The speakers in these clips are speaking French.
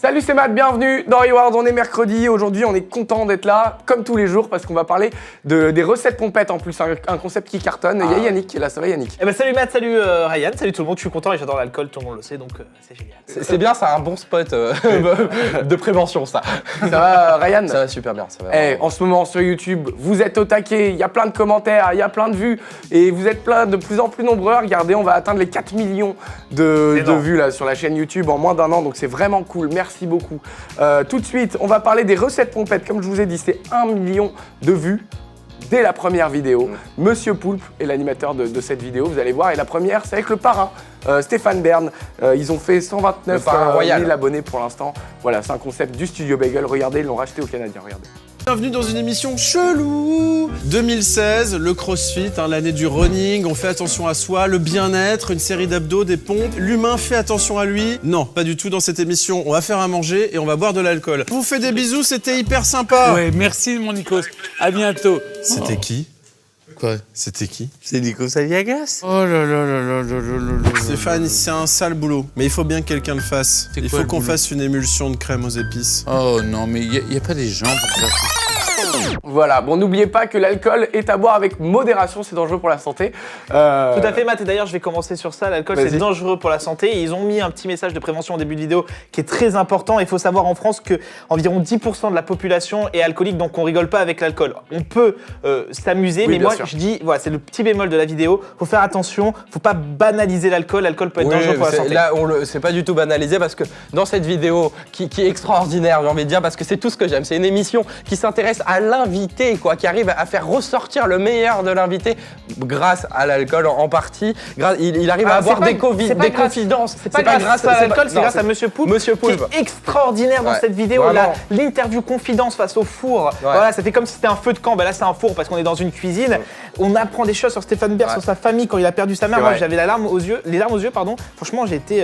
Salut, c'est Matt, bienvenue dans Reward. On est mercredi, aujourd'hui on est content d'être là, comme tous les jours, parce qu'on va parler des recettes pompettes en plus, un concept qui cartonne. Il y a Yannick qui est là, ça va Yannick? Eh ben, salut Matt, salut Ryan, salut tout le monde, je suis content et j'adore l'alcool, tout le monde le sait, donc c'est génial. C'est bien, c'est un bon spot de prévention ça. Ça va Ryan? Ça va super bien, ça va. En ce moment sur YouTube, vous êtes au taquet, il y a plein de commentaires, il y a plein de vues, et vous êtes de plus en plus nombreux. Regardez, on va atteindre les 4 millions de vues là, sur la chaîne YouTube en moins d'1 an, donc c'est vraiment cool, merci beaucoup. Tout de suite, on va parler des recettes pompettes. Comme je vous ai dit, c'est 1 million de vues dès la première vidéo. Monsieur Poulpe est l'animateur de cette vidéo, vous allez voir. Et la première, c'est avec le parrain, Stéphane Bern. Ils ont fait 129 000 abonnés pour l'instant. Voilà, c'est un concept du Studio Bagel. Regardez, ils l'ont racheté aux Canadiens, regardez. Bienvenue dans une émission chelou. 2016, le crossfit, l'année du running, on fait attention à soi, le bien-être, une série d'abdos, des pompes. L'humain fait attention à lui. Non, pas du tout dans cette émission. On va faire à manger et on va boire de l'alcool. Je vous fais des bisous, c'était hyper sympa. Ouais, merci mon Nikos. À bientôt. C'était qui? Quoi? C'était qui? C'est Nikos Aliagas. Oh là là là là là là là. Stéphane, c'est un sale boulot. Mais il faut bien que quelqu'un le fasse. Il faut qu'on fasse une émulsion de crème aux épices. Oh non, mais il n'y a pas des gens pour faire ça. Voilà, bon, n'oubliez pas que l'alcool est à boire avec modération, c'est dangereux pour la santé. Tout à fait Matt, et d'ailleurs je vais commencer sur ça, l'alcool c'est dangereux pour la santé et ils ont mis un petit message de prévention au début de vidéo qui est très important. Il faut savoir en France que environ 10% de la population est alcoolique, donc on rigole pas avec l'alcool. On peut s'amuser, mais moi je dis, voilà, c'est le petit bémol de la vidéo, faut faire attention, faut pas banaliser l'alcool, l'alcool peut être dangereux pour la santé. Là, c'est pas du tout banalisé parce que dans cette vidéo qui est extraordinaire, j'ai envie de dire, parce que c'est tout ce que j'aime, c'est une émission qui s'intéresse à l'invité, quoi, qui arrive à faire ressortir le meilleur de l'invité grâce à l'alcool en partie. Il arrive à avoir des confidences. C'est pas grâce à l'alcool, c'est grâce à Monsieur Poulpe. Qui est extraordinaire dans cette vidéo. L'interview confidence face au four. Voilà, ça fait comme si c'était un feu de camp. Ben là, c'est un four parce qu'on est dans une cuisine. On apprend des choses sur Stéphane Bern, sur sa famille quand il a perdu sa mère. Moi, j'avais les larmes aux yeux, pardon. Franchement, j'ai été.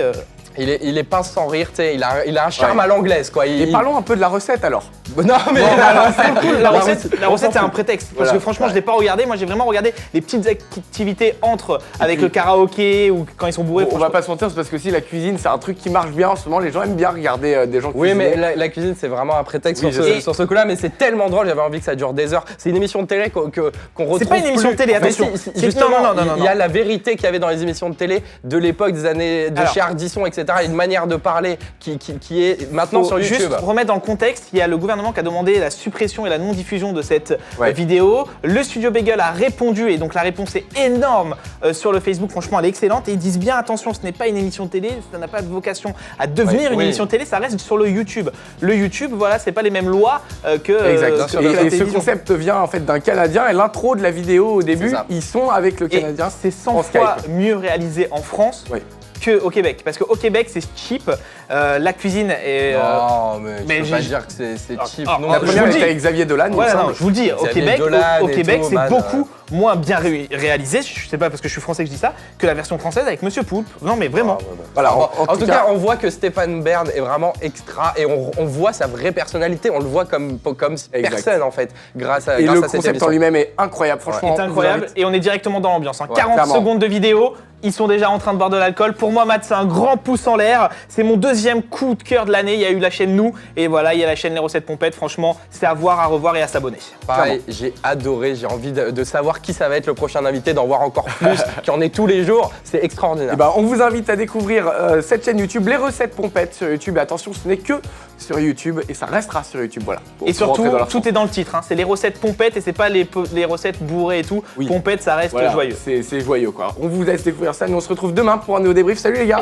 Il est pince sans rire, tu sais, il a un charme à l'anglaise, quoi. Et parlons un peu de la recette alors. Non, mais la recette c'est un prétexte. Parce que franchement, je l'ai pas regardé. Moi, j'ai vraiment regardé les petites activités avec le karaoké ou quand ils sont bourrés. On va pas se mentir, c'est parce que si la cuisine, c'est un truc qui marche bien en ce moment. Les gens aiment bien regarder des gens cuisiner. Oui, mais la cuisine, c'est vraiment un prétexte sur ce coup-là, mais c'est tellement drôle, j'avais envie que ça dure des heures. C'est une émission de télé qu'on retrouve. C'est pas une émission de télé, attention. Justement, il y a la vérité qu'il y avait dans les émissions de télé de l'époque des années de chez Ardisson, etc. Une manière de parler qui est maintenant sur YouTube. Juste remettre dans le contexte, il y a le gouvernement qui a demandé la suppression et la non-diffusion de cette vidéo. Le Studio Bagel a répondu et donc la réponse est énorme sur le Facebook. Franchement, elle est excellente et ils disent bien attention, ce n'est pas une émission de télé, ça n'a pas de vocation à devenir une émission de télé, ça reste sur le YouTube. Le YouTube, voilà, c'est pas les mêmes lois que. Exact. Et ce concept vient en fait d'un Canadien et l'intro de la vidéo au début, ils sont avec le Canadien. C'est 100 fois mieux réalisé en France. Qu'au Québec, parce qu'au Québec c'est cheap, la cuisine est. Non, mais je peux pas dire que c'est cheap. Non, la première était avec Xavier Dolan. Ouais, non, je vous le dis, au Québec c'est beaucoup moins bien réalisé, je sais pas parce que je suis français que je dis ça, que la version française avec Monsieur Poulpe. Non mais vraiment. Voilà, en tout cas, on voit que Stéphane Bern est vraiment extra et on voit sa vraie personnalité, on le voit comme personne en fait, grâce à cette émission. Et le concept en lui-même est incroyable, franchement. C'est incroyable et on est directement dans l'ambiance. 40 secondes de vidéo. Ils sont déjà en train de boire de l'alcool. Pour moi, Matt, c'est un grand pouce en l'air. C'est mon deuxième coup de cœur de l'année. Il y a eu la chaîne Nous et voilà, il y a la chaîne Les Recettes Pompettes. Franchement, c'est à voir, à revoir et à s'abonner. Pareil, j'ai adoré. J'ai envie de savoir qui ça va être le prochain invité, d'en voir encore plus, qu'il y en ait tous les jours. C'est extraordinaire. On vous invite à découvrir cette chaîne YouTube, Les Recettes Pompettes sur YouTube. Et attention, ce n'est que sur YouTube et ça restera sur YouTube. Voilà. Et surtout, tout est dans le titre. C'est Les Recettes Pompettes et c'est pas les recettes bourrées et tout. Pompettes, ça reste joyeux. C'est joyeux quoi. On vous laisse découvrir ça. Nous on se retrouve demain pour un nouveau débrief. Salut les gars.